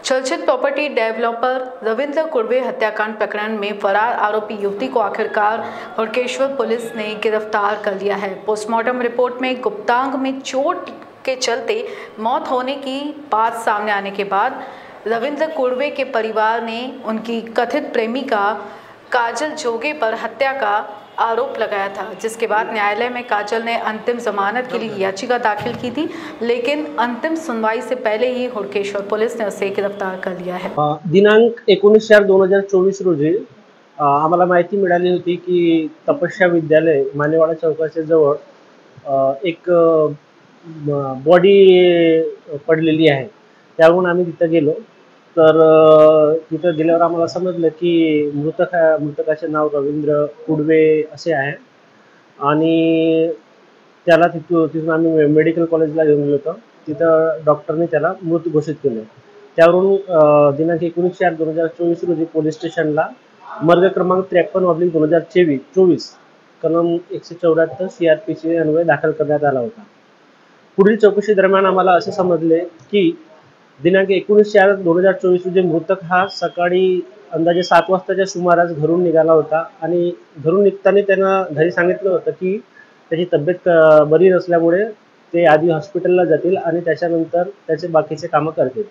चर्चित property developer Ravindra Kurve हत्याकांड प्रकरण में फरार आरोपी युवती को आखिरकार हुड़केश्वर पुलिस ने गिरफ्तार कर लिया है। पोस्टमार्टम रिपोर्ट में गुप्तांग में चोट के चलते मौत होने की बात सामने आने के बाद रविंद्र कुर्वे के परिवार ने उनकी कथित प्रेमिका काजल जोगे पर हत्या का आरोप लगाया था, जिसके बाद न्यायालय में काजल ने अंतिम जमानत के लिए याचिका दाखिल की थी, लेकिन अंतिम सुनवाई से पहले ही हुड़केश्वर पुलिस ने उसे गिरफ्तार कर लिया है। दिनांक 19/4/2024 रोजी आम्हाला माहिती मिळाली होती की तपस्या विद्यालय मानेवाडा चौकाच्या जवळ एक बॉडी पडलेली आहे। त्यावरून आम्ही तिथे गेलो, तर तिथे गेल्यावर आम्हाला समजलं की मृतकाचे नाव रवींद्र कुडवे असे आहे आणि त्याला तिथून आम्ही मेडिकल कॉलेजला घेऊन गेलो होतो। तिथं डॉक्टरने त्याला मृत घोषित केले। त्यावरून दिनांक 19/4/2024 रोजी पोलीस स्टेशनला मर्ग क्रमांक 53/2024 कलम 174 CRPC अन्वये दाखल करण्यात आला होता। पुढील चौकशी दरम्यान आम्हाला असे समजले की दिनांक 19/4/2024 रोजी मृतक हा सकाळी अंदाजे 7 वाजताच्या सुमारास घरून निघाला होता आणि घरून निघताना त्यानं घरी सांगितलं होतं की त्याची तब्येत बरी नसल्यामुळे ते आधी हॉस्पिटलला जातील आणि त्याच्यानंतर त्याचे बाकीचे कामं करतील।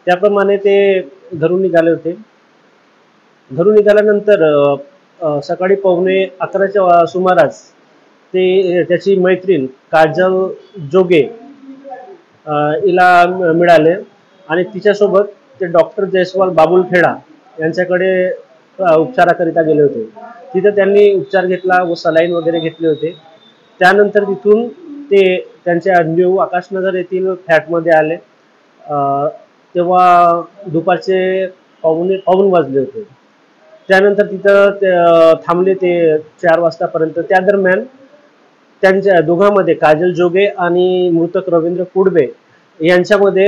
त्याप्रमाणे ते घरून निघाले होते। घरून निघाल्यानंतर सकाळी 11:15च्या सुमारास ते त्याची मैत्रीण काजल जोगे हिला मिळाले आणि तिच्यासोबत ते डॉक्टर जयस्वाल बाबुल खेडा यांच्याकडे उपचाराकरिता गेले होते। तिथे त्यांनी उपचार घेतला व सलाईन वगैरे घेतले होते। त्यानंतर तिथून ते त्यांच्या न्यू आकाशनगर येथील फ्लॅटमध्ये आले। तेव्हा दुपारचे पाऊण वाजले होते। त्यानंतर तिथं थांबले ते 4 वाजतापर्यंत। त्या दरम्यान त्यांच्या दोघांमध्ये काजल जोगे आणि मृतक रवींद्र कुडवे यांच्यामध्ये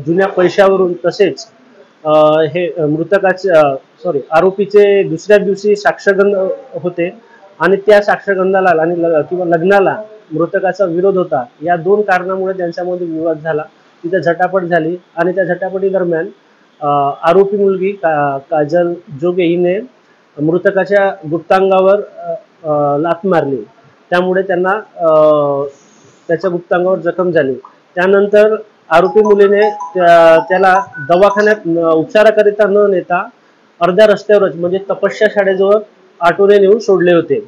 जुन्या पैशावरून तसेच हे मृतकाचे आरोपीचे दुसऱ्या दिवशी साक्षगंध होते आणि त्या साक्षगंधाला आणि किंवा लग्नाला मृतकाचा विरोध होता। या दोन कारणामुळे त्यांच्यामध्ये विवाद झाला। तिथे झटापट झाली आणि त्या झटापटी दरम्यान आरोपी मुलगी काजल जोगे हिने मृतकाच्या गुप्तांगावर लाथ मारली। त्यामुळे त्यांना त्याच्या गुप्तांगावर जखम झाली। त्यानंतर आरोपी मुलीने त्याला दवाखान्यात उपचाराकरिता न नेता अर्ध्या रस्त्यावरच म्हणजे तपस्या शाळेजवळ ऑटोने नेऊन सोडले होते।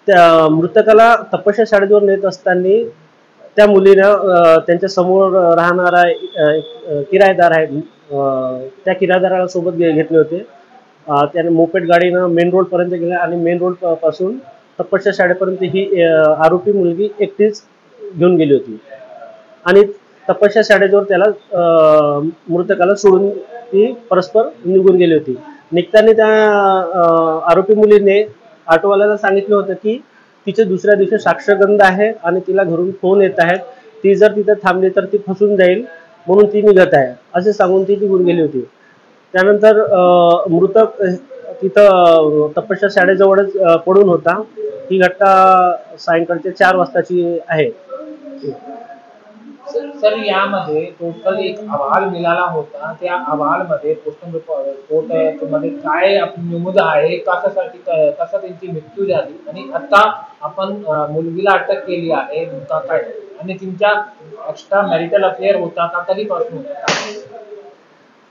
त्या मृतकाला तपस्या शाळेजवळ नेत असताना त्या मुलीने त्यांच्या समोर राहणारा किरायेदार आहे, त्या किरायेदाराला सोबत घेतले होते। त्याने मोपेड गाडीनं मेन रोड पर्यंत गेले आणि मेन रोड पासून तपस्या शाळेपर्यंत ही आरोपी मुलगी एकटीच घेऊन गेली होती आणि तपस्या शाळेजवळ त्याला मृतकाला सोडून ती परस्पर निघून गेली होती। निघताना त्या आरोपी मुलीने ऑटोवाल्याला सांगितलं होतं की तिचे दुसऱ्या दिवशी साक्षगंध आहे आणि तिला घरून फोन येत आहेत, ती जर तिथे थांबली तर ती फसून जाईल म्हणून ती निघत आहे असे सांगून ती निघून गेली होती। त्यानंतर मृतक तिथं तपस्या शाळेजवळच पडून होता। ही घटना सायंकाळच्या 4 वाजताची आहे। सर यामध्ये टोटल एक अहवाल मिळाला होता, त्या अहवालमध्ये पोस्टमॉर्टम रिपोर्ट मध्ये काय नमूद आहे, कशासाठी कसा त्यांची मृत्यू झाली आणि आता आपण मुलगीला अटक केली आहे का काय आणि त्यांच्या एक्स्ट्रा मॅरिटल अफेअर होता का, कधीपासून होता?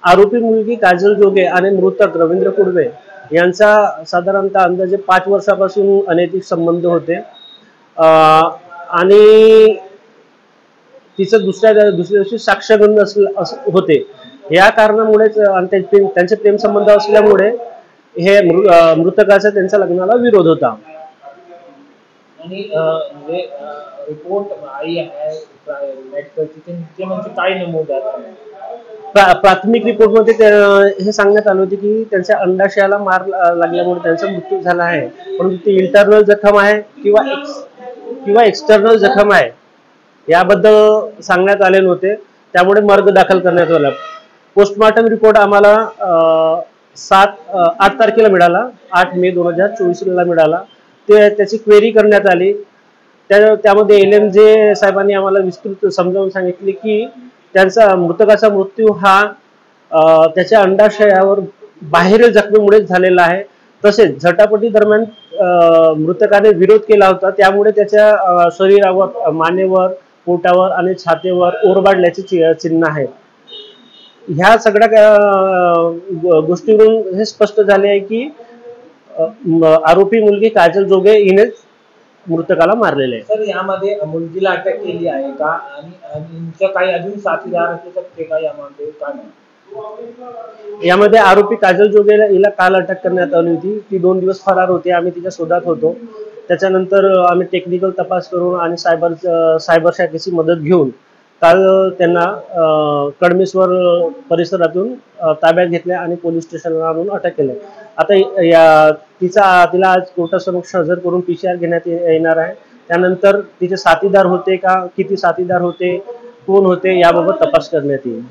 आरोपी मुलगी काजल जोगे आणि मृतक रवींद्र कुडवे यांचा साधारणतः अंदाजे 5 वर्षापासून अनैतिक संबंध होते आणि तिचं दुसऱ्या दिवशी साक्षगंध होते। या कारणामुळेच त्यांचे प्रेम संबंध असल्यामुळे हे मृतकाचा त्यांच्या लग्नाला विरोध होता। आणि जे रिपोर्ट आई आहे मेडिकलची म्हणजे काय नमूद आहे? प्राथमिक रिपोर्टमध्ये हे सांगण्यात आले होते की त्यांच्या अंडाशयाला मार लागल्यामुळे त्यांचा मृत्यू झाला आहे, परंतु ती इंटरनल जखम आहे किंवा एक्सटर्नल जखम आहे याबद्दल सांगण्यात आले नव्हते। त्यामुळे मर्ग दाखल करण्यात आला। पोस्टमार्टम रिपोर्ट आम्हाला 8 तारखेला मिळाला, 8 मे 2024 ला मिळाला। त्याची क्वेरी करण्यात आली। त्यामध्ये LMJ साहेबांनी आम्हाला विस्तृत समजावून सांगितले की त्यांचा मृतकाचा मृत्यू हा त्याच्या अंडाशयावर बाहेरील जखमेमुळे झालेला आहे। तसेच झटापटी दरम्यान मृतकाने विरोध केला होता, त्यामुळे त्याच्या शरीरावर, मानेवर, पोटावर आणि छातीवर ओरबाडल्याचे चिन्ह आहेत। ह्या सगळ्या गोष्टीवरून हे स्पष्ट झाले आहे की आरोपी मुलगी काजल जोगे हिनेच मृतकाला मारलेले आहे। सर, यामध्ये मुलगीला अटक केली आहे का आणि काही अजून साथीदार असू शकते का यामध्ये, काय नाही? यामध्ये आरोपी काजल जोगेला हिला काल अटक करण्यात आली होती। ती 2 दिवस फरार होती। आम्ही तिच्या शोधात होतो। त्याच्यानंतर आम्ही टेक्निकल तपास करून आणि सायबर शाखेची मदत घेऊन काल त्यांना कडमेश्वर परिसरातून ताब्यात घेतले आणि पोलीस स्टेशनला आणून अटक केली। आता तिला आज कोर्टासमक्ष हजर करून PCR घेण्यात येणार आहे। त्यानंतर तिचे साथीदार होते का, किती साथीदार होते, कोण होते याबाबत तपास करण्यात येईल।